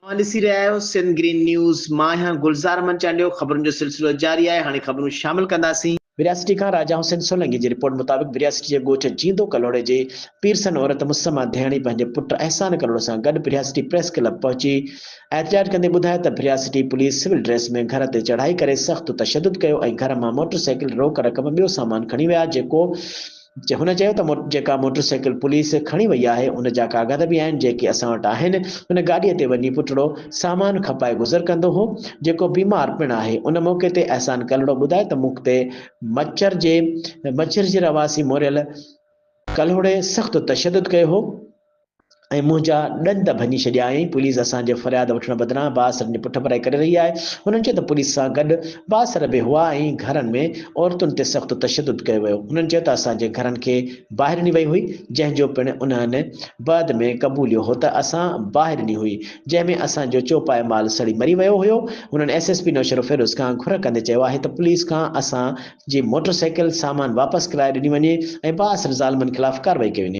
ॾिसी रहिया आहियो सिंध ग्रीन न्यूज़। मां आहियां गुलज़ार मंचालियो। ख़बरुनि जो सिलसिलो जारी आहे। हाणे ख़बरूं शामिल कंदासीं। विरासती खां राजा हुसैन सोलंकी जी रिपोर्ट मुताबिक़ विरासती जे ॻोठ जींदो कलोड़े जे पीरसन औरत मुसमा धयाणी पंहिंजे पुट अहसान कलोड़ सां गॾु विरासती प्रेस क्लब पहुची एहतिजाज कंदे ॿुधायो त विरासती पुलिस सिविल ड्रेस में घर ते चढ़ाई करे सख़्तु तशदुद कयो ऐं घर मां मोटरसाइकिल रोक रक़म ॿियो सामान खणी विया। हुन चयो त जेका मोटरसाइकिल पुलिस खणी वई आहे उन जा कागज़ बि आहिनि जेके असां वटि आहिनि। हुन गाॾीअ ते वञी पुटड़ो सामान खपाए गुज़र कंदो हो जेको बीमार पिणु आहे। उन मौक़े ते अहसान कलड़ो ॿुधाए त मूं ते मच्छर जे रवासी मोरियल कलोड़े सख़्तु तशदुद कयो हो ऐं मुंहिंजा ॾंद भञी छॾिया ऐं पुलिस असांजे फ़रियाद वठण बदिरां बासरनि जी पुठ भराई करे रही आहे। हुननि चयो त पुलिस सां गॾु बासर बि हुआ ऐं घरनि में औरतुनि ते सख़्तु तशदुद कयो वियो। हुननि चयो त असांजे घरनि खे ॿाहिरि ॾिनी वई हुई जंहिंजो पिणु उन्हनि बाद में क़बूलियो हो त असां ॿाहिरि ॾिनी हुई जंहिंमें असांजो चौपाए माल सड़ी मरी वियो हुयो। हुननि SSP नौशरो फिरोज़ खां घुर कंदे चयो आहे त पुलिस खां असांजी मोटरसाइकिल सामान वापसि कराए ॾिनी वञे ऐं बासर ज़ालिमनि ख़िलाफ़ कार्रवाई कई वञे।